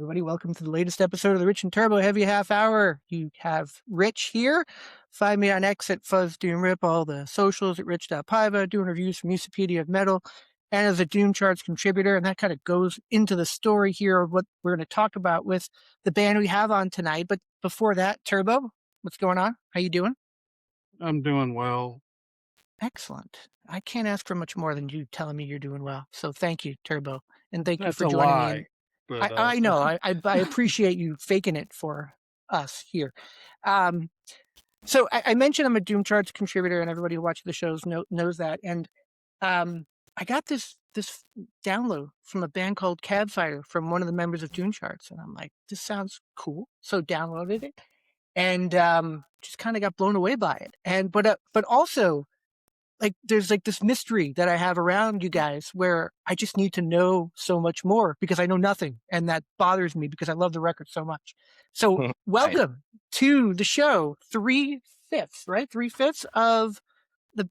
Everybody, welcome to the latest episode of the Rich and Turbo Heavy Half Hour. You have Rich here. Find me on X at FuzzDoomRip, all the socials at Rich.Paiva, doing reviews from Musapedia of Metal, and as a Doom Charts contributor. And that kind of goes into the story here of what we're going to talk about with the band we have on tonight. But before that, Turbo, what's going on? How you doing? I'm doing well. Excellent. I can't ask for much more than you telling me you're doing well. So thank you, Turbo. And thank you That's for a joining me. lie. But I know. I appreciate you faking it for us here. So I mentioned I'm a Doom Charts contributor, and everybody who watches the shows knows that. And I got this download from a band called Cabfighter from one of the members of Doom Charts, and I'm like, this sounds cool. So downloaded it, and just kind of got blown away by it. And but also, like, there's like this mystery that I have around you guys where I just need to know so much more because I know nothing. And that bothers me because I love the record so much. So welcome to the show. 3/5, right? 3/5 of the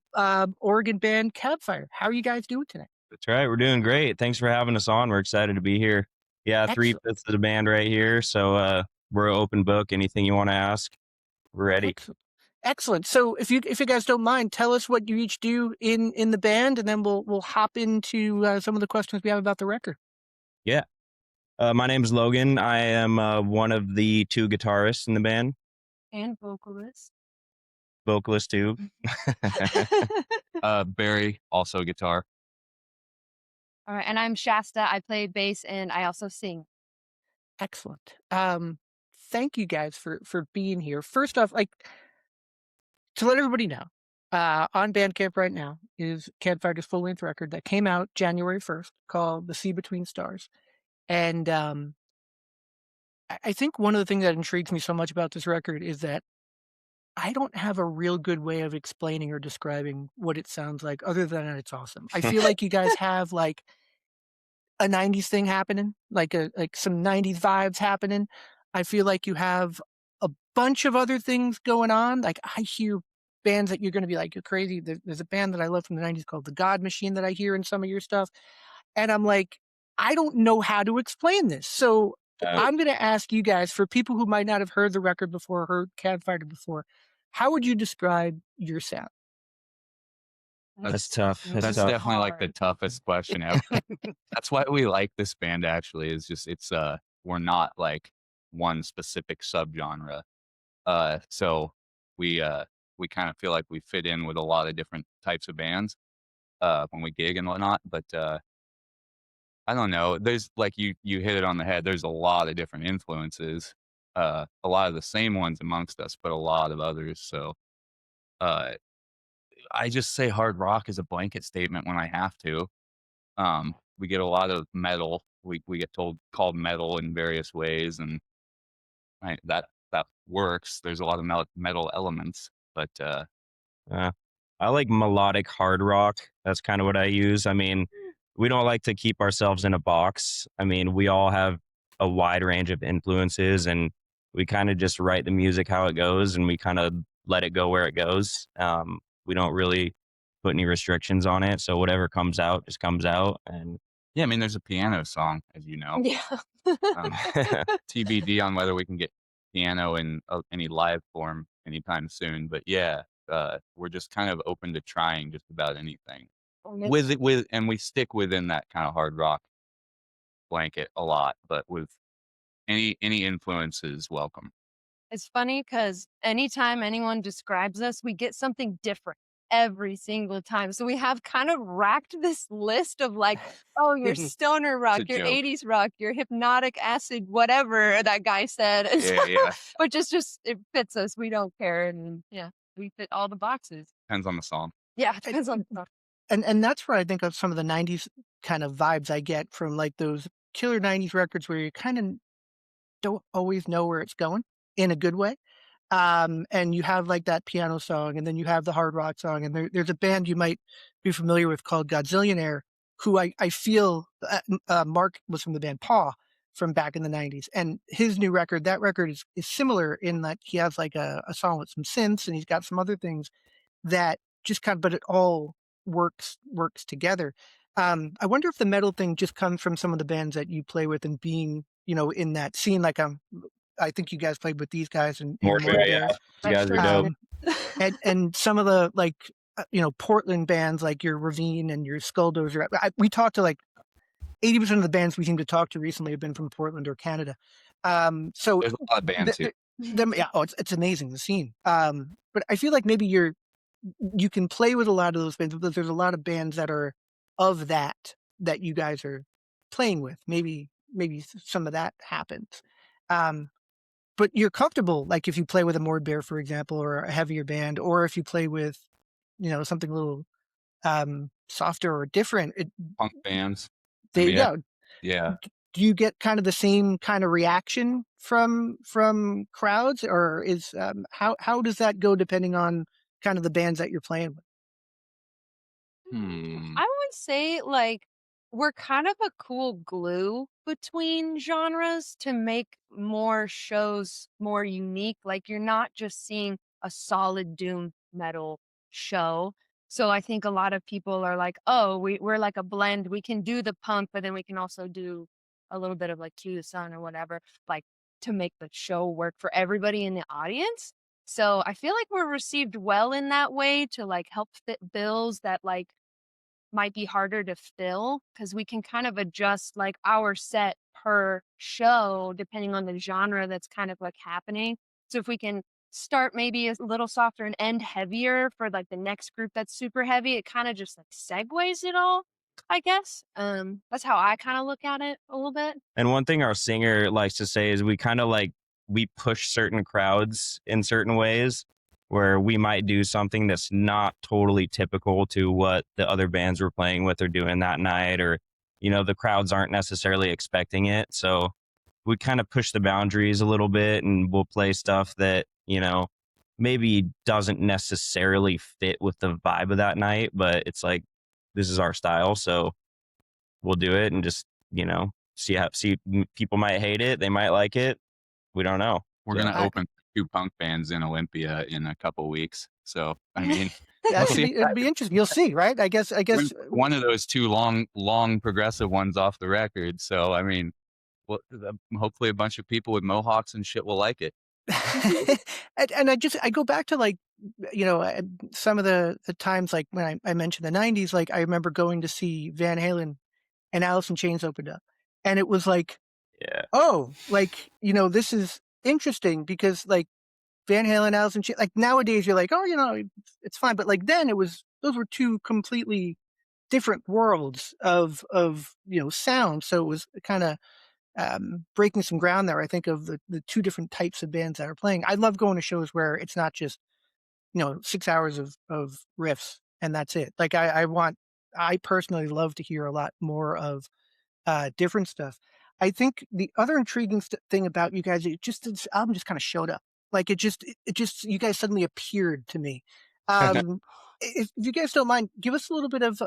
Oregon band Cabfire. How are you guys doing tonight? That's right. We're doing great. Thanks for having us on. We're excited to be here. Yeah, Excellent. 3/5 of the band right here. So we're an open book. Anything you want to ask, we're ready. Excellent. So if you guys don't mind, tell us what you each do in the band, and then we'll hop into some of the questions we have about the record. Yeah. My name is Logan. I am one of the two guitarists in the band. And vocalist. Vocalist too. Barry, also guitar. All right, and I'm Shasta. I play bass and I also sing. Excellent. Thank you guys for being here. First off, like, to let everybody know, on Bandcamp right now is Cabfighter's full-length record that came out January 1st called The Sea Between Stars. And I think one of the things that intrigues me so much about this record is that I don't have a real good way of explaining or describing what it sounds like other than that it's awesome. I feel like you guys have like a 90s thing happening, like some 90s vibes happening. I feel like you have a bunch of other things going on. Like, I hear bands that you're going to be like, you're crazy. There's a band that I love from the 90s called The God Machine that I hear in some of your stuff. And I'm like, I don't know how to explain this. So I'm going to ask you guys, for people who might not have heard the record before, heard Cabfighter before, how would you describe your sound? That's tough. That's tough. definitely like the toughest question ever. That's why we like this band, actually, is just we're not like one specific subgenre. So we kind of feel like we fit in with a lot of different types of bands when we gig and whatnot. But I don't know. There's, like, you hit it on the head. There's a lot of different influences. A lot of the same ones amongst us, but a lot of others. So I just say hard rock is a blanket statement when I have to. We get a lot of metal. We get called metal in various ways, and that works. There's a lot of metal elements, but I like melodic hard rock. That's kind of what I use. I mean, we don't like to keep ourselves in a box. I mean, we all have a wide range of influences, and we kind of just write the music how it goes, and we kind of let it go where it goes. We don't really put any restrictions on it. So whatever comes out just comes out. And yeah, I mean, there's a piano song, as you know. Yeah. TBD on whether we can get piano in any live form anytime soon. But yeah, we're just kind of open to trying just about anything. And we stick within that kind of hard rock blanket a lot, but with any influences welcome. It's funny because anytime anyone describes us, we get something different every single time. So we have kind of racked this list of like, oh, you're stoner rock, you're 80s rock, you're hypnotic acid, whatever that guy said. Yeah. But just it fits us. We don't care. And yeah, we fit all the boxes. Depends on the song. Yeah, it depends on the song. And that's where I think of some of the 90s kind of vibes I get from like those killer 90s records where you kind of don't always know where it's going in a good way. And you have like that piano song, and then you have the hard rock song, and there's a band you might be familiar with called Godzillionaire, who I feel Mark was from the band Paw from back in the 90s. And his new record, that record is similar in that he has like a song with some synths, and he's got some other things that just kind of, but it all works together. I wonder if the metal thing just comes from some of the bands that you play with and being in that scene. Like I think you guys played with these guys in More Mord Bear. yeah. You guys are dope. And some of the Portland bands like your Ravine and your Skulldozer. We talked to like 80% of the bands we seem to talk to recently have been from Portland or Canada. So There's a lot of bands here. it's amazing, the scene. But I feel like maybe you can play with a lot of those bands, but there's a lot of bands that are of that you guys are playing with. Maybe some of that happens. But you're comfortable, like if you play with a Mord Bear, for example, or a heavier band, or if you play with, something a little softer or different. Punk bands. There you go. Yeah. Do you get kind of the same kind of reaction from crowds, or is how does that go depending on kind of the bands that you're playing with? I would say like we're kind of a cool glue between genres to make more shows more unique. Like you're not just seeing a solid doom metal show. So I think a lot of people are like, oh, we're like a blend. We can do the punk, but then we can also do a little bit of like To the Sun or whatever, like to make the show work for everybody in the audience. So I feel like we're received well in that way to like help fit bills that like might be harder to fill because we can kind of adjust like our set per show depending on the genre that's kind of like happening. So if we can start maybe a little softer and end heavier for like the next group that's super heavy, it kind of just like segues it all, I guess. That's how I kind of look at it a little bit. And one thing our singer likes to say is we kind of like we push certain crowds in certain ways where we might do something that's not totally typical to what the other bands we're playing with are doing that night, or the crowds aren't necessarily expecting it. So we kind of push the boundaries a little bit, and we'll play stuff that maybe doesn't necessarily fit with the vibe of that night, but it's like this is our style, so we'll do it and just see people might hate it, they might like it, we don't know. We're gonna open 2 punk bands in Olympia in a couple weeks, so I mean it'd be interesting. You'll see, right? I guess one of those 2 long progressive ones off the record, so I mean, well, hopefully a bunch of people with mohawks and shit will like it. and I go back to like some of the times like when I mentioned the 90s, like I remember going to see Van Halen and Alice in Chains opened up, and it was like, oh, like this is interesting because like Van Halen, Alice in Chains, like nowadays you're like, oh, it's fine, but like then those were 2 completely different worlds of sound. So it was kind of breaking some ground there. I think of the 2 different types of bands that are playing. I love going to shows where it's not just 6 hours of riffs and that's it. Like I personally love to hear a lot more of different stuff. I think the other intriguing thing about you guys, this album just kind of showed up. Like it just you guys suddenly appeared to me. If you guys don't mind, give us a little bit of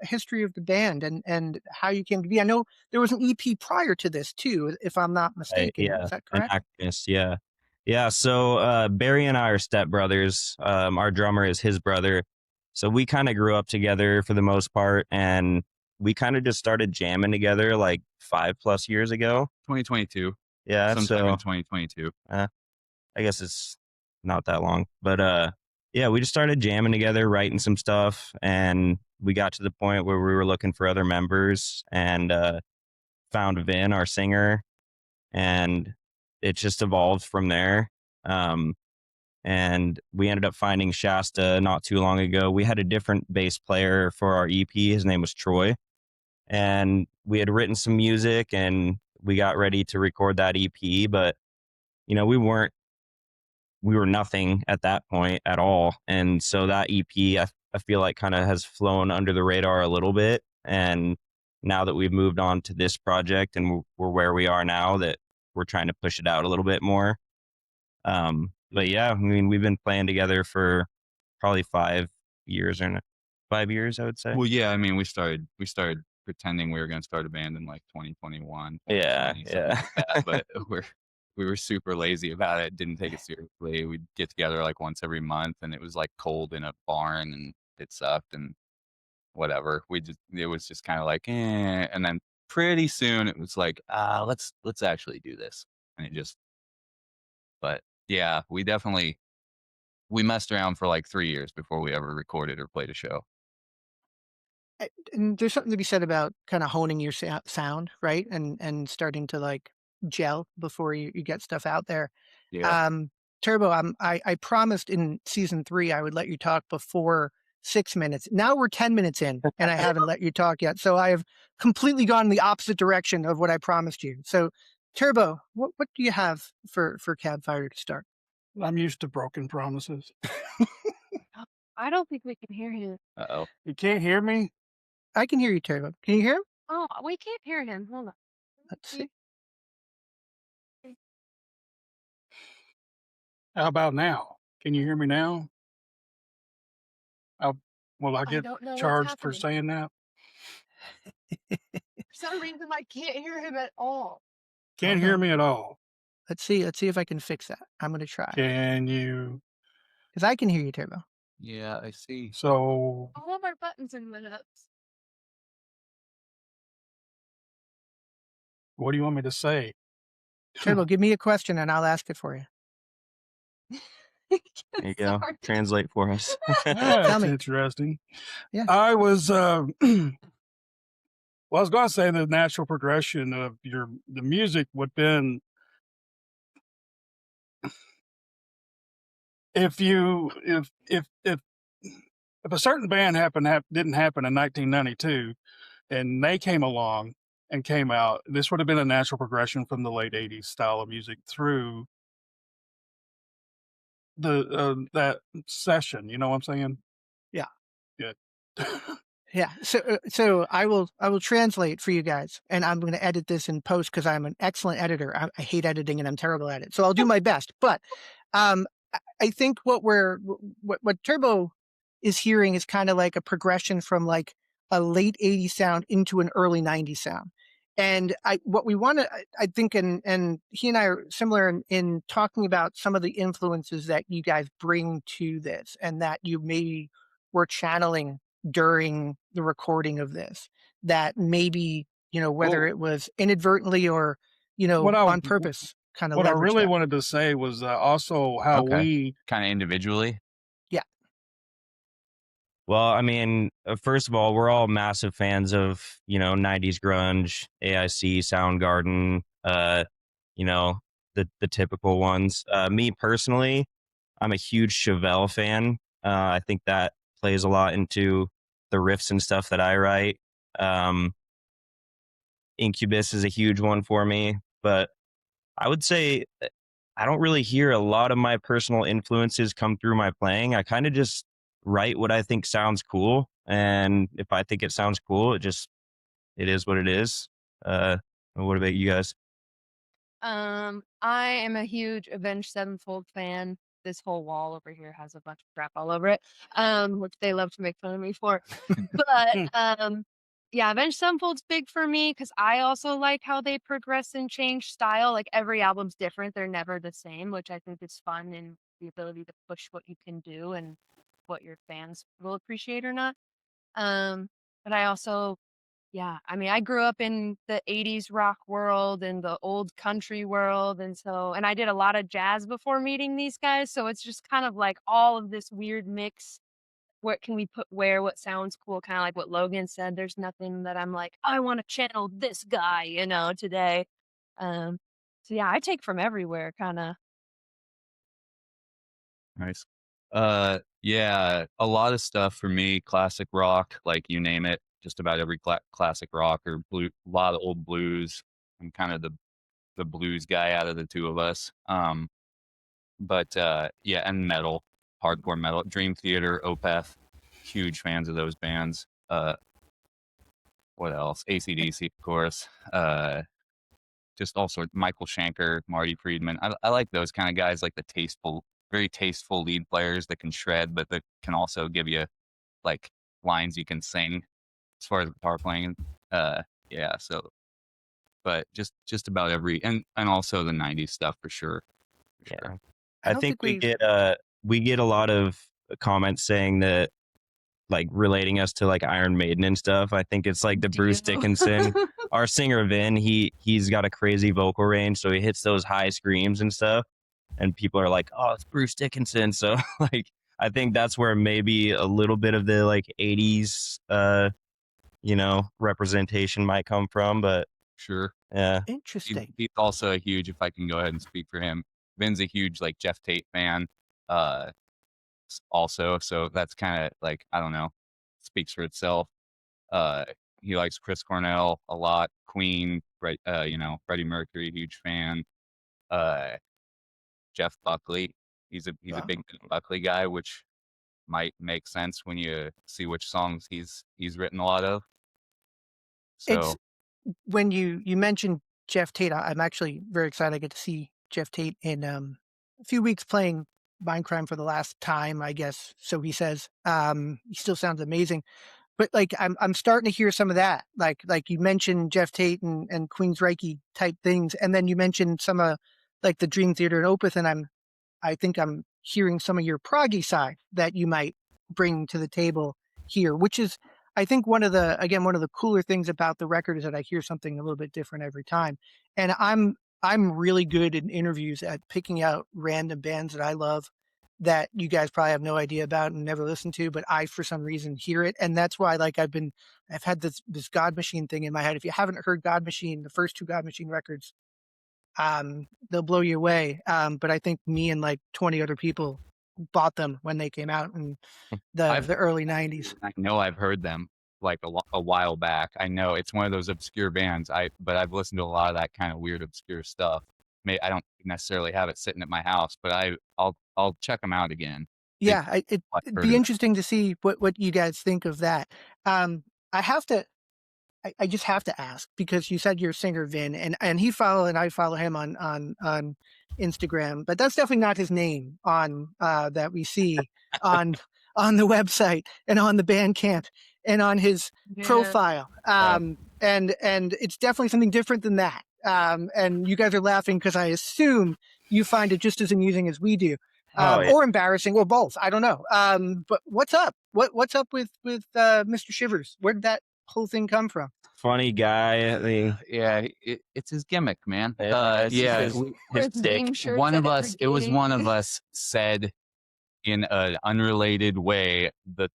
history of the band and how you came to be. I know there was an EP prior to this too, if I'm not mistaken. Is that correct? Actress, yeah. So Barry and I are stepbrothers. Our drummer is his brother, so we kind of grew up together for the most part, and we kind of just started jamming together like 5+ years ago. 2022. Yeah, sometime in 2022. I guess it's not that long, but yeah, we just started jamming together, writing some stuff, and we got to the point where we were looking for other members and found Vin, our singer, and it just evolved from there. And we ended up finding Shasta not too long ago. We had a different bass player for our EP. His name was Troy. And we had written some music and we got ready to record that EP, but we were nothing at that point at all. And so that EP, I feel like kind of has flown under the radar a little bit. And now that we've moved on to this project and we're where we are now, that we're trying to push it out a little bit more. But yeah, I mean, we've been playing together for probably 5 years, I would say. Well, yeah, I mean, we started pretending we were going to start a band in like 2021. Yeah. Like that, but we were super lazy about it. Didn't take it seriously. We'd get together like once every month, and it was like cold in a barn, and it sucked, and whatever. It was just kind of like, and then pretty soon it was like, let's actually do this. And it just, but yeah, we messed around for like 3 years before we ever recorded or played a show. And there's something to be said about kind of honing your sound, right? And starting to like gel before you get stuff out there. Yeah. Turbo, I promised in season 3 I would let you talk before 6 minutes. Now we're 10 minutes in and I haven't let you talk yet. So I have completely gone the opposite direction of what I promised you. So Turbo, what do you have for Cabfighter to start? I'm used to broken promises. I don't think we can hear him. Uh-oh. You can't hear me? I can hear you, Turbo. Can you hear him? Oh, we can't hear him. Hold on. Let's see. How about now? Can you hear me now? Will I get don't know what's charged for happening. saying that? For some reason, I can't hear him at all. Can't hear me at all. Let's see if I can fix that. I'm going to try. Can you? Because I can hear you, Turbo. Yeah, I see. So All of our buttons are lit up. what do you want me to say? Turbo, give me a question and I'll ask it for you. There you go. Sorry. Translate for us. That's me. interesting. Yeah. I was well, I was going to say the natural progression of the music would been if a certain band didn't happen in 1992 and they came along and came out, this would have been a natural progression from the late 80s style of music through the that session. You know what I'm saying? Yeah. Good. Yeah. So I will translate for you guys, and I'm going to edit this in post because I'm an excellent editor. I hate editing and I'm terrible at it. So I'll do my best. But I think what Turbo is hearing is kind of like a progression from like a late 80s sound into an early 90s sound. And what we want to, I think, and he and I are similar in talking about some of the influences that you guys bring to this and that you maybe were channeling during the recording of this, that maybe, whether it was inadvertently or, on purpose, kind of What I really that. wanted to say was also how we kind of individually. Yeah. Well, I mean, first of all, we're all massive fans of, 90s grunge, AIC, Soundgarden, the typical ones. Me personally, I'm a huge Chevelle fan. I think that plays a lot into the riffs and stuff that I write. Incubus is a huge one for me, but I would say I don't really hear a lot of my personal influences come through my playing. I kind of just write what I think sounds cool. And if I think it sounds cool, it is what it is. What about you guys? I am a huge Avenged Sevenfold fan. This whole wall over here has a bunch of crap all over it, which they love to make fun of me for. But yeah, Avenged Sevenfold's big for me because I also like how they progress and change style. Like every album's different; they're never the same, which I think is fun and the ability to push what you can do and what your fans will appreciate or not. But I also, yeah, I mean, I grew up in the 80s rock world and the old country world. And I did a lot of jazz before meeting these guys. So it's just kind of like all of this weird mix. What can we put where? What sounds cool? Kind of like what Logan said. There's nothing that I'm like, I want to channel this guy, today. So yeah, I take from everywhere, kind of. Nice. Yeah, a lot of stuff for me, classic rock, like you name it, just about every classic rock or a lot of old blues. I'm kind of the blues guy out of the two of us. But yeah, and metal, hardcore metal, Dream Theater, Opeth, huge fans of those bands. What else? AC/DC, of course. Just all sorts. Michael Schenker, Marty Friedman. I like those kind of guys, like the very tasteful lead players that can shred, but that can also give you like lines you can sing as far as guitar playing. Yeah. So, but just about every and also the '90s stuff for sure. For Yeah. sure. I think we get a lot of comments saying that, like, relating us to like Iron Maiden and stuff. I think it's like the Bruce Dickinson our singer Vin, he's got a crazy vocal range, so he hits those high screams and stuff, and people are like, "Oh, it's Bruce Dickinson." So like, I think that's where maybe a little bit of the like '80s, representation might come from. But Sure. yeah, Interesting. He's also a huge, if I can go ahead and speak for him, Vin's a huge like Jeff Tate fan. Also, so that's kind of like, I don't know, speaks for itself. He likes Chris Cornell a lot, Queen, Freddie Mercury, huge fan. Jeff Buckley, he's a Wow. big Buckley guy, which might make sense when you see which songs he's written a lot of. It's So when you mentioned Jeff Tate, I'm actually very excited I get to see Jeff Tate in a few weeks playing Mindcrime for the last time, I guess. So he says. He still sounds amazing. But like I'm starting to hear some of that. Like you mentioned Jeff Tate and Queensryche type things, and then you mentioned some of like the Dream Theater and Opeth, and I think I'm hearing some of your proggy side that you might bring to the table here, which is I think one of the cooler things about the record is that I hear something a little bit different every time. And I'm really good in interviews at picking out random bands that I love that you guys probably have no idea about and never listened to, but I for some reason hear it. And that's why like I've had this God Machine thing in my head. If you haven't heard God Machine, the first two God Machine records, they'll blow you away. But I think me and like 20 other people bought them when they came out in the early 90s. I know I've heard them like a while back. I know it's one of those obscure bands. But I've listened to a lot of that kind of weird obscure stuff. I don't necessarily have it sitting at my house, but I'll check them out again. Yeah, it'd be interesting to see what you guys think of that. I just have to ask because you said you're singer Vin and I follow him on Instagram, but that's definitely not his name on that we see on the website and on the Bandcamp and on his profile. And it's definitely something different than that. And you guys are laughing because I assume you find it just as amusing as we do. Or embarrassing, or both. I don't know. But what's up? What's up with Mr. Shivers? Where did that whole thing come from? Funny guy. I mean, yeah, it's his gimmick, man. His dick. One of us said in an unrelated way the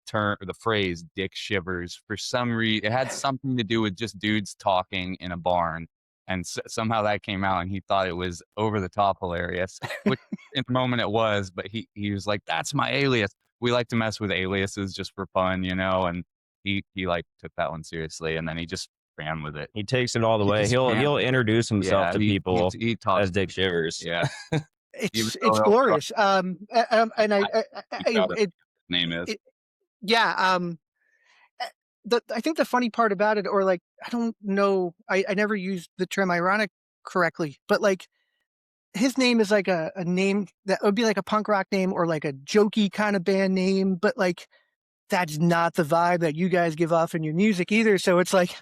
phrase "dick shivers" for some reason. It had something to do with just dudes talking in a barn. And somehow that came out, and he thought it was over the top hilarious, which in the moment it was. But he was like, "That's my alias." We like to mess with aliases just for fun, and he like took that one seriously, and then he just ran with it. He takes it all the way. He'll introduce himself to people he talks as Dick Shivers. Yeah, it's glorious. And name is I think the funny part about it, or like, I don't know, I never used the term ironic correctly, but like his name is like a name that would be like a punk rock name or like a jokey kind of band name, but like that's not the vibe that you guys give off in your music either. So it's like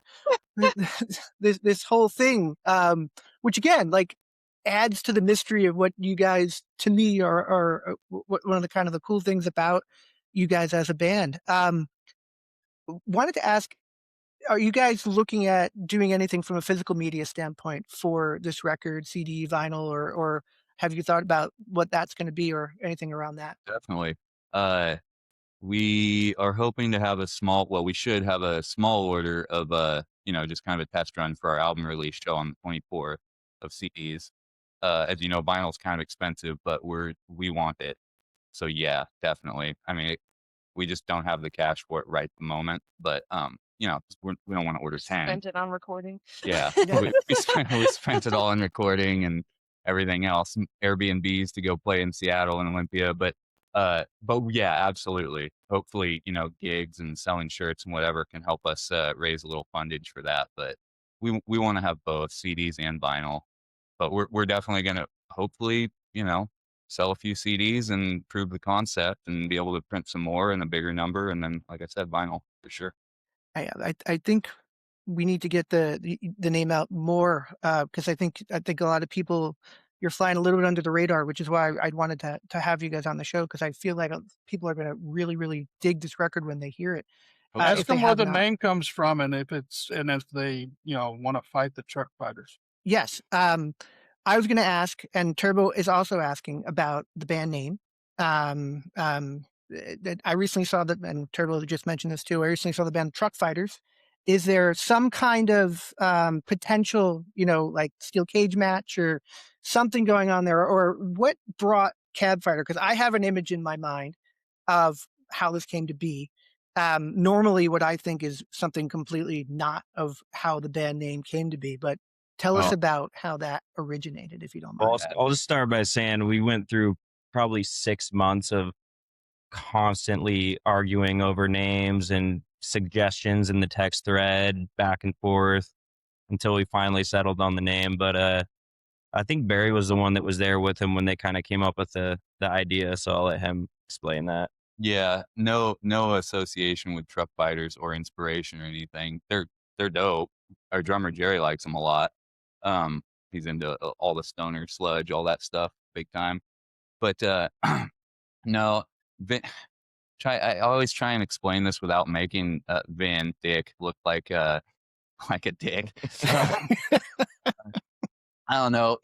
this whole thing, which again, like adds to the mystery of what you guys, to me, are one of the kind of the cool things about you guys as a band. Wanted to ask, are you guys looking at doing anything from a physical media standpoint for this record, CD, vinyl, or have you thought about what that's going to be or anything around that? Definitely. We are hoping to have we should have a small order of, just kind of a test run for our album release show on the 24th of CDs. As you know, vinyl's kind of expensive, but we want it. So yeah, definitely. I mean, we just don't have the cash for it right at the moment, but we don't want to order 10. Spent it on recording. Yeah, we spent it all on recording and everything else, Airbnbs to go play in Seattle and Olympia, but yeah, absolutely. Hopefully, gigs and selling shirts and whatever can help us raise a little fundage for that. But we want to have both CDs and vinyl. But we're definitely going to hopefully, sell a few CDs and prove the concept and be able to print some more in a bigger number. And then, like I said, vinyl for sure. I think we need to get the name out more because I think a lot of people, you're flying a little bit under the radar, which is why I wanted to have you guys on the show, because I feel like people are going to really, really dig this record when they hear it. Ask if they them where have the not. name comes from, and if they want to fight the truck fighters. Yes. I was going to ask, and Turbo is also asking about the band name. I recently saw that, and Turbo just mentioned this too. I recently saw the band Truck Fighters. Is there some kind of potential, like steel cage match or something going on there, or what brought Cabfighter? Because I have an image in my mind of how this came to be. Normally, what I think is something completely not of how the band name came to be, but tell us about how that originated, if you don't mind. Well, I'll just start by saying we went through probably 6 months of constantly arguing over names and suggestions in the text thread back and forth until we finally settled on the name. But I think Barry was the one that was there with him when they kind of came up with the idea. So I'll let him explain that. Yeah, no association with truck fighters or inspiration or anything. They're dope. Our drummer Jerry likes them a lot. He's into all the stoner sludge, all that stuff, big time. But no, I always try and explain this without making Van Dick look like a dick. I don't know.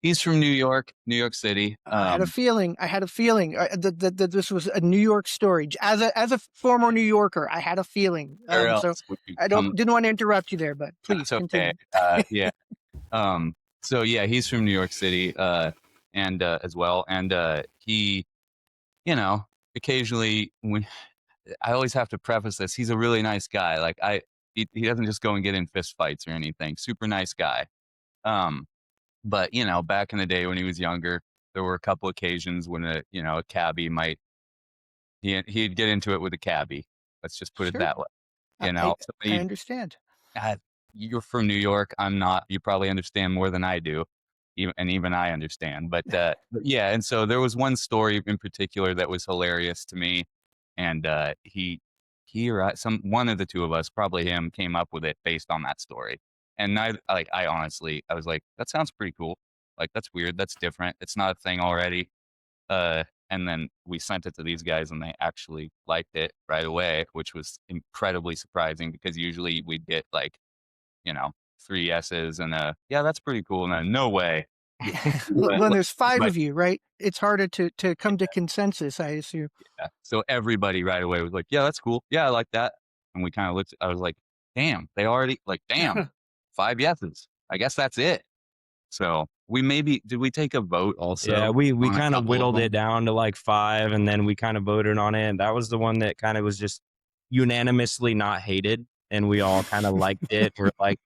He's from New York City. I had a feeling that this was a New York story. As a former New Yorker, I had a feeling. So I didn't want to interrupt you there, but please continue. Yeah. So yeah, he's from New York City, and as well, and he, occasionally when I always have to preface this, he's a really nice guy. Like he doesn't just go and get in fist fights or anything. Super nice guy. But back in the day when he was younger, there were a couple occasions when a cabbie he'd get into it with a cabbie. Let's just put it that way. I understand. You're from New York. I'm not. You probably understand more than I do, even I understand. But yeah, and so there was one story in particular that was hilarious to me, and he or one of the two of us, probably him, came up with it based on that story. And I was like, that sounds pretty cool. Like, that's weird. That's different. It's not a thing already. And then we sent it to these guys and they actually liked it right away, which was incredibly surprising because usually we'd get 3 yeses and yeah, that's pretty cool. And no way. When there's 5 of you, right? It's harder to come to consensus, I assume. Yeah. So everybody right away was like, yeah, that's cool. Yeah, I like that. And we kind of looked, I was like, damn, they already damn. 5 yeses. I guess that's it. So did we take a vote also? Yeah, we kind of whittled it down to like 5, and then we kind of voted on it. And that was the one that kind of was just unanimously not hated, and we all kind of liked it. We're like,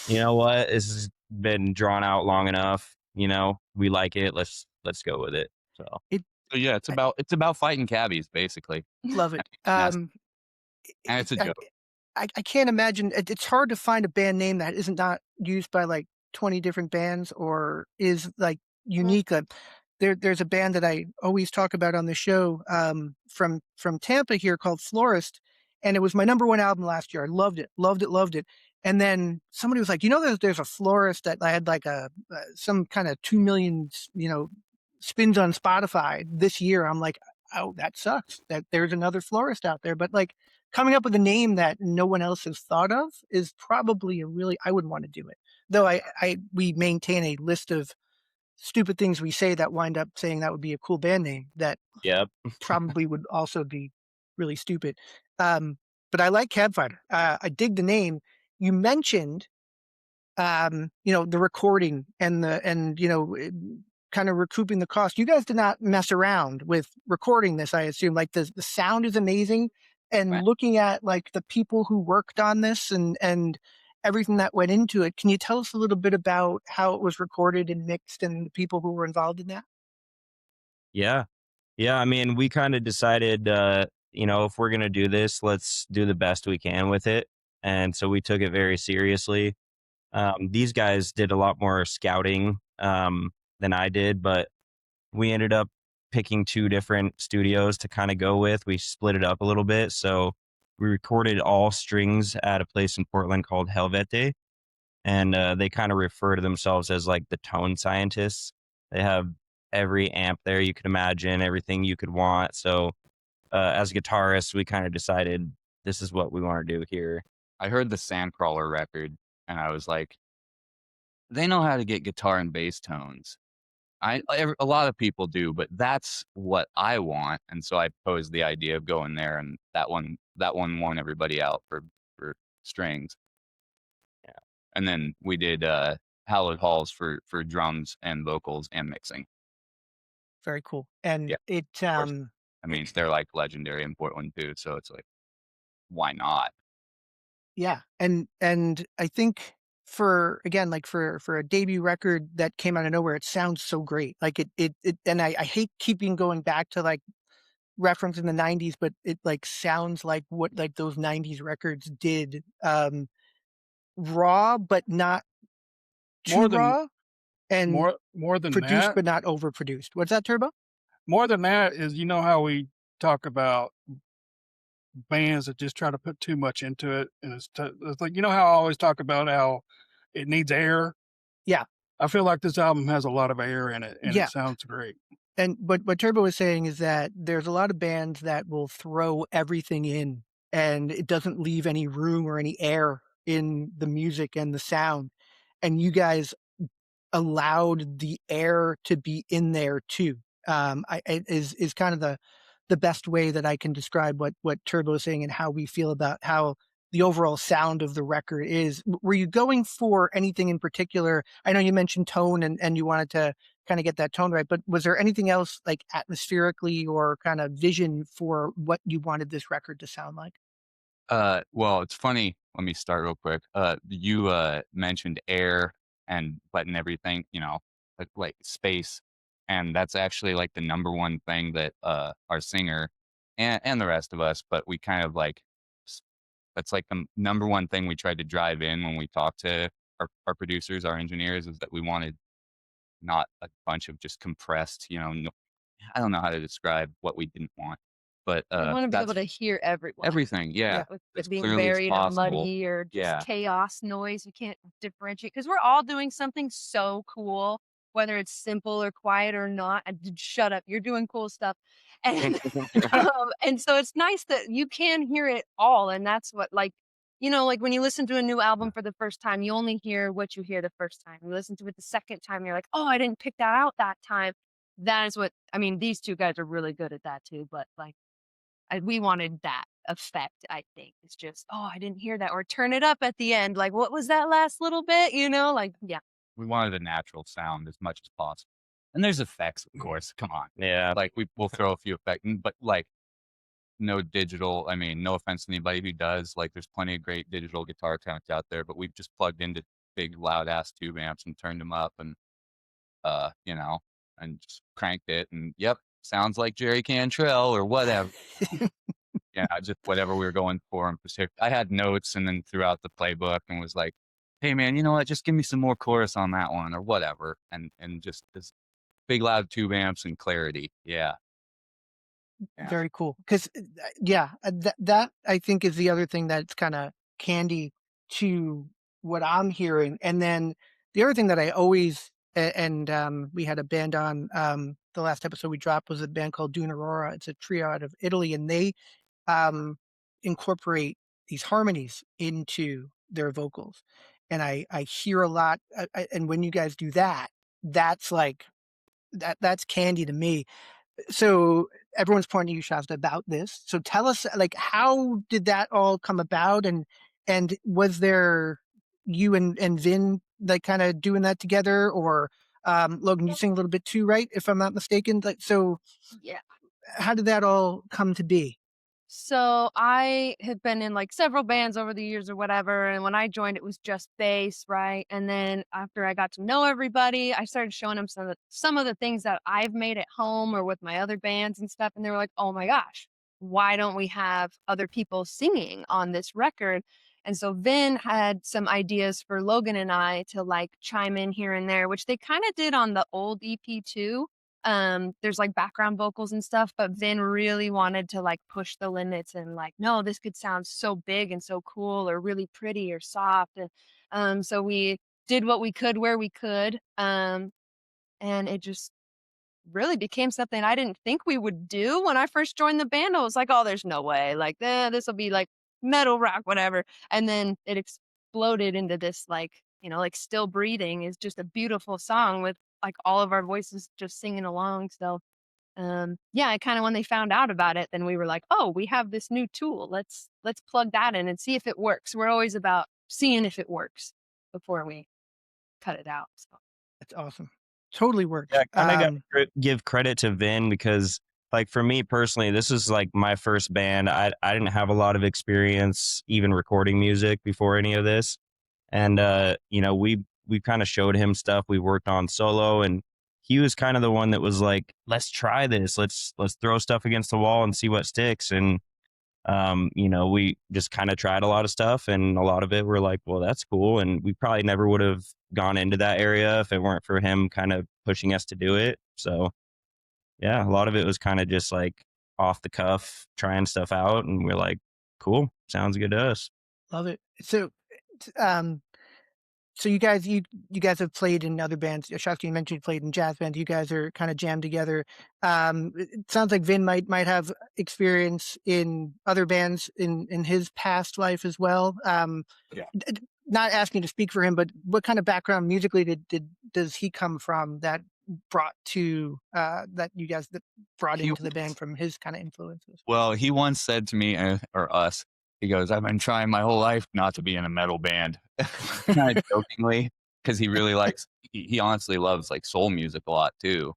you know what? This has been drawn out long enough. We like it. Let's go with it. So yeah, it's about fighting cabbies, basically. Love it. And it's a joke. I can't imagine. It's hard to find a band name that isn't not used by like 20 different bands or is like unique. There's a band that I always talk about on the show from Tampa here called Florist, and it was my #1 album last year. I loved it. And then somebody was like, there's a Florist that I had like some kind of 2 million spins on Spotify this year. I'm like, oh, that sucks that there's another Florist out there. But like coming up with a name that no one else has thought of is probably I wouldn't want to do it. Though we maintain a list of stupid things we say that wind up saying that would be a cool band name that probably would also be really stupid. But I like Cabfighter. I dig the name. You mentioned, the recording and kind of recouping the cost. You guys did not mess around with recording this, I assume. Like the sound is amazing. And right. Looking at like the people who worked on this and everything that went into it, can you tell us a little bit about how it was recorded and mixed and the people who were involved in that? Yeah. I mean, we kind of decided, if we're going to do this, let's do the best we can with it. And so we took it very seriously. These guys did a lot more scouting than I did, but we ended up picking 2 different studios to kind of go with. We split it up a little bit. So we recorded all strings at a place in Portland called Helvete. And they kind of refer to themselves as like the tone scientists. They have every amp there you could imagine, everything you could want. So as guitarists, we kind of decided this is what we want to do here. I heard the Sandcrawler record, and I was like, they know how to get guitar and bass tones. A lot of people do, but that's what I want. And so I posed the idea of going there, and that one won everybody out for strings. Yeah. And then we did Hallowed Halls for drums and vocals and mixing. Very cool. And Yeah, it I mean, they're like legendary in Portland too, so it's like, why not? yeah. And I think for again, like for a debut record that came out of nowhere, it sounds so great. Like it and I hate keeping going back to like reference in the 90s, but it like sounds like what like those 90s records did. Raw but not too More than raw, and more than produced that, but not overproduced. What's that, Turbo? more than that is, you know how we talk about bands that just try to put too much into it, and it's like, you know how I always talk about how it needs air. Yeah. I feel like this album has a lot of air in it, and Yeah. it sounds great. And what Turbo was saying is that there's a lot of bands that will throw everything in, and it doesn't leave any room or any air in the music and the sound. And you guys allowed the air to be in there too. It is kind of the best way that I can describe what Turbo is saying and how we feel about how the overall sound of the record is. Were you going for anything in particular? I know you mentioned tone and you wanted to kind of get that tone right, but was there anything else like atmospherically or kind of vision for what you wanted this record to sound like? Well, it's funny. Let me start real quick. You mentioned air and letting everything, like space, and that's actually like the number one thing that our singer and the rest of us, but we kind of like that's like the number one thing we tried to drive in when we talked to our producers, our engineers, is that we wanted not a bunch of just compressed, no, I don't know how to describe what we didn't want, but I want to be able that's to hear everyone. everything. Yeah, With as it being clearly as buried or possible. muddy or just Yeah. chaos noise. You can't differentiate because we're all doing something so cool, whether it's simple or quiet or not. Shut up, you're doing cool stuff, and and so it's nice that you can hear it all, and that's what like. Like when you listen to a new album for the first time, you only hear what you hear the first time. You listen to it the second time, you're like, oh, I didn't pick that out that time. That is what I mean. These two guys are really good at that too, but like we wanted that effect, I think. It's just, oh, I didn't hear that. Or turn it up at the end. Like, what was that last little bit? Like, yeah. We wanted a natural sound as much as possible. And there's effects, of course. Come on. Yeah. Like we'll throw a few effects, but like no digital. I mean, no offense to anybody who does. Like, there's plenty of great digital guitar accounts out there, but we've just plugged into big loud ass tube amps and turned them up and and just cranked it and yep, sounds like Jerry Cantrell or whatever. Yeah, just whatever we were going for in particular. I had notes and then threw out the playbook and was like, hey man, you know what? Just give me some more chorus on that one or whatever. And just this big loud tube amps and clarity. Yeah. Very cool. Because that I think is the other thing that's kind of candy to what I'm hearing. And then the other thing that I always we had a band on the last episode we dropped was a band called Dune Aurora. It's a trio out of Italy, and they incorporate these harmonies into their vocals. And I hear a lot, and when you guys do that, that's like that's candy to me. So everyone's pointing to you, Shasta, about this. So tell us, like, how did that all come about, and was there you and Vin like kind of doing that together, or Logan, you sing a little bit too, right? If I'm not mistaken. Like, so Yeah. how did that all come to be? So I had been in like several bands over the years or whatever. And when I joined, it was just bass, right? And then after I got to know everybody, I started showing them some of the things that I've made at home or with my other bands and stuff. And they were like, oh my gosh, why don't we have other people singing on this record? And so Vin had some ideas for Logan and I to like chime in here and there, which they kind of did on the old EP too. There's like background vocals and stuff, but Vin really wanted to like push the limits and like, no, this could sound so big and so cool or really pretty or soft. And so we did what we could where we could. And it just really became something I didn't think we would do when I first joined the band. I was like, oh, there's no way. Like, this will be like metal rock, whatever. And then it exploded into this, like, you know, like Still Breathing is just a beautiful song with like all of our voices just singing along. So yeah, kind of when they found out about it, then we were like, oh, we have this new tool. Let's plug that in and see if it works. We're always about seeing if it works before we cut it out. So That's awesome. Totally works. Yeah, I kind of got to give credit to Vin because, like, for me personally, this is like my first band. I didn't have a lot of experience even recording music before any of this, and you know, we kind of showed him stuff we worked on solo, and he was kind of the one that was like, let's try this, let's throw stuff against the wall and see what sticks. And you know, we just kind of tried a lot of stuff, and a lot of it we're like, well, that's cool, and we probably never would have gone into that area if it weren't for him kind of pushing us to do it. So yeah, a lot of it was kind of just like off the cuff, trying stuff out, and we're like, cool, sounds good to us. Love it. So so you guys have played in other bands. Shasta, you mentioned you played in jazz bands. You guys are kind of jammed together. It sounds like Vin might have experience in other bands in his past life as well. Not asking to speak for him, but what kind of background musically does he come from that brought to that you guys that brought into the band from his kind of influences? Well, he once said to me, or us, he goes, I've been trying my whole life not to be in a metal band. Kind of jokingly, because he really likes, he honestly loves like soul music a lot too.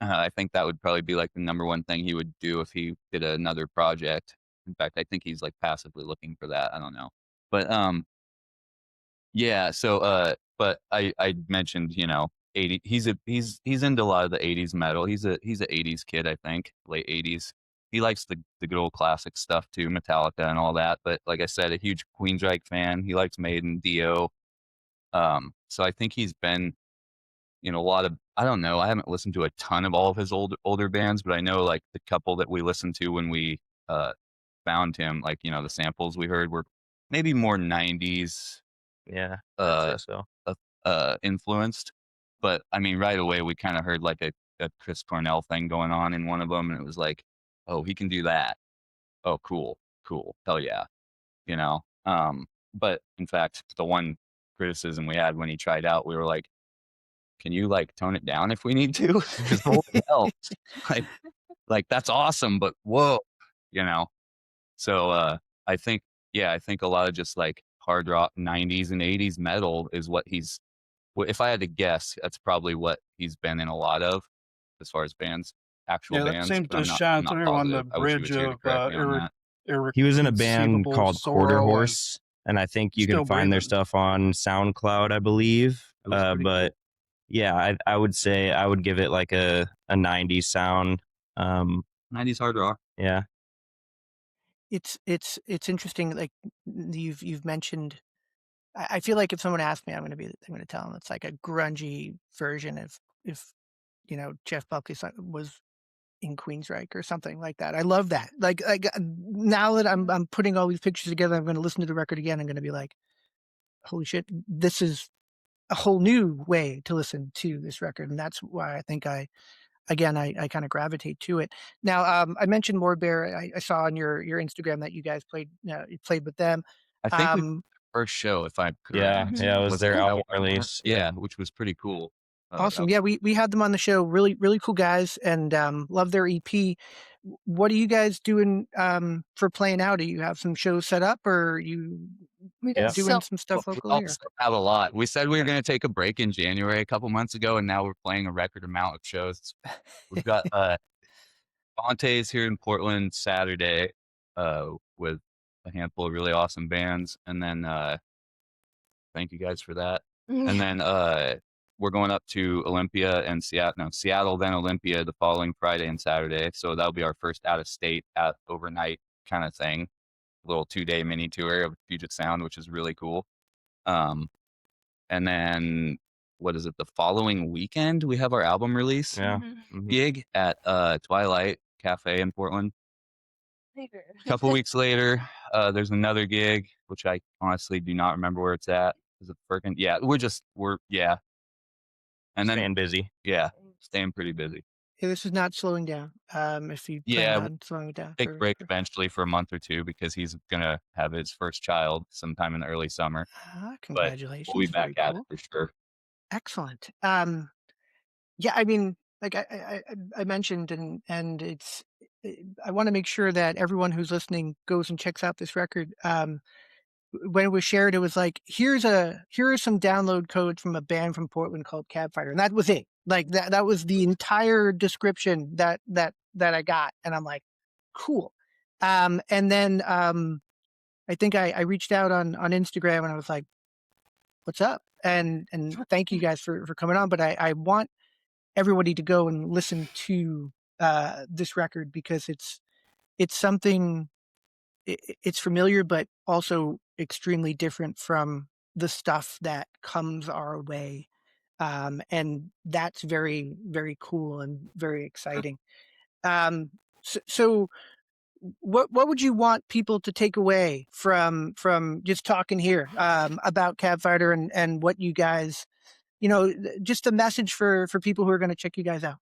I think that would probably be like the number one thing he would do if he did another project. In fact, I think he's like passively looking for that. I don't know. But yeah, so but I mentioned, you know, 80, he's into a lot of the 80s metal. He's a 80s kid, I think, late 80s. He likes the good old classic stuff too, Metallica and all that. But like I said, a huge Queensryche fan. He likes Maiden, Dio. So I think he's been, you know, a lot of, I don't know, I haven't listened to a ton of all of his older bands, but I know like the couple that we listened to when we found him, like, you know, the samples we heard were maybe more 90s Yeah, influenced. But I mean, right away we kind of heard like a Chris Cornell thing going on in one of them, and it was like, oh, he can do that. Oh, cool, hell yeah, you know. But in fact, the one criticism we had when he tried out, we were like, can you like tone it down if we need to? Because holy hell, like that's awesome, but whoa, you know. So I think a lot of just like hard rock 90s and 80s metal is what he's, if I had to guess, that's probably what he's been in a lot of as far as bands, actual bands. That seemed but to I'm shine not through on the positive. I wish he was bridge here to of correct me on that. he was in a band Irreconcilable called Quarter Sorrow and Horse, and I think you Still can find their Breathing. stuff on SoundCloud, I believe. It was pretty But yeah, I would say I would give it like a 90s sound. 90s hard rock. Yeah. It's interesting. Like you've mentioned, I feel like if someone asked me, I'm going to tell them it's like a grungy version of if you know Jeff Buckley was in Queensryche or something like that. I love that. Like now that I'm putting all these pictures together, I'm going to listen to the record again. I'm going to be like, holy shit, this is a whole new way to listen to this record, and that's why I think I kind of gravitate to it. Now, I mentioned More Bear. I saw on your Instagram that you guys played with them. I think we first show, if I'm correct. Yeah, it was their album release. Yeah, which was pretty cool. Awesome. Yeah, we had them on the show. Really, really cool guys, and love their EP. What are you guys doing for playing out? Do you have some shows set up, or are you doing some stuff locally? We have a lot. We said we were going to take a break in January a couple months ago, and now we're playing a record amount of shows. We've got Fonte's here in Portland Saturday with a handful of really awesome bands, and then thank you guys for that. And then we're going up to Olympia and Seattle, then Olympia the following Friday and Saturday. So that'll be our first out of state, overnight kind of thing. A little 2-day mini tour of Puget Sound, which is really cool. And then what is it? The following weekend, we have our album release gig at Twilight Cafe in Portland. A couple weeks later, there's another gig, which I honestly do not remember where it's at. Is it freaking? Yeah, we're And then staying busy. Yeah, staying pretty busy. this is not slowing down. If you plan Yeah, on slowing it down take a break eventually for a month or two because he's gonna have his first child sometime in the early summer. But we'll congratulations. be back Very at cool. it for sure. Excellent. Yeah, I mean, like I mentioned, and it's, I want to make sure that everyone who's listening goes and checks out this record. When it was shared, it was like, here are some download codes from a band from Portland called Cabfighter, and that was it. Like that was the entire description that I got, and I'm like, cool. And then I think I reached out on Instagram, and I was like, what's up? And thank you guys for coming on, but I want everybody to go and listen to this record because it's something, it's familiar, but also extremely different from the stuff that comes our way. And that's very, very cool and very exciting. So what would you want people to take away from just talking here about Cabfighter and what you guys, just a message for people who are going to check you guys out?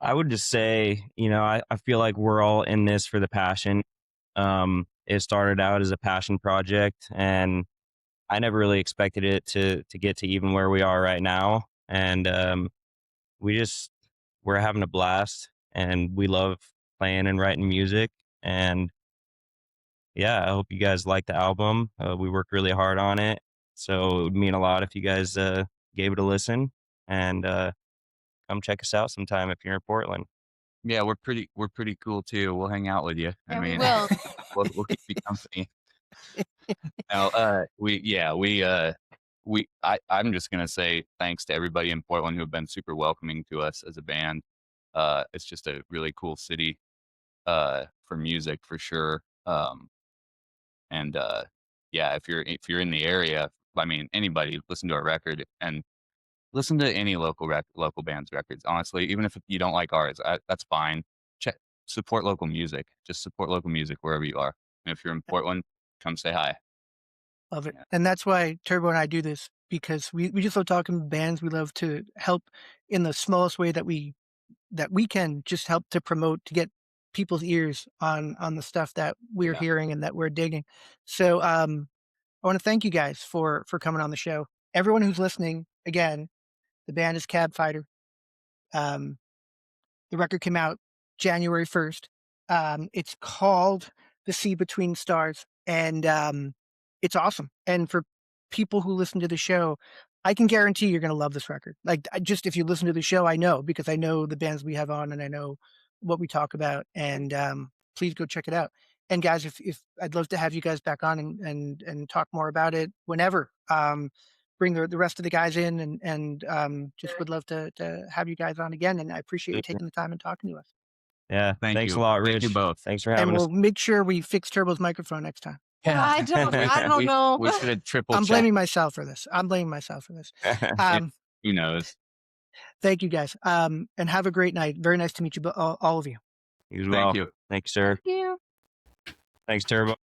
I would just say, I feel like we're all in this for the passion. It started out as a passion project, and I never really expected it to get to even where we are right now. And we're having a blast, and we love playing and writing music. And yeah, I hope you guys like the album. We worked really hard on it, so it would mean a lot if you guys gave it a listen. And come check us out sometime if you're in Portland. Yeah, we're pretty cool too. We'll hang out with you. Yeah, I we mean, will. we'll keep you company. No, I'm just gonna say thanks to everybody in Portland who have been super welcoming to us as a band. It's just a really cool city for music for sure. And yeah, if you're in the area, I mean, anybody listen to our record and listen to any local band's records. Honestly, even if you don't like ours, that's fine. Support local music. Just support local music wherever you are. And if you're in Portland, come say hi. Love it. Yeah. And that's why Turbo and I do this, because we just love talking to bands. We love to help in the smallest way that we can, just help to promote, to get people's ears on the stuff that we're hearing and that we're digging. So I want to thank you guys for coming on the show. Everyone who's listening, again, the band is Cabfighter. The record came out January 1st. It's called The Sea Between Stars, and it's awesome. And for people who listen to the show, I can guarantee you're going to love this record. Like, just if you listen to the show, I know, because I know the bands we have on and I know what we talk about. And please go check it out. And guys, if I'd love to have you guys back on and talk more about it whenever. Bring the rest of the guys in, and just would love to have you guys on again. And I appreciate you taking the time and talking to us. Yeah, thanks a lot, Rich. Thank you both. Thanks for having And us. we'll make sure we fix Turbo's microphone next time. Yeah, I don't know. We should have triple. I'm blaming myself for this. Who knows? Thank you guys. And have a great night. Very nice to meet you, all of you. You as well. Thank you. Thanks, sir. Thank you. Thanks, Turbo.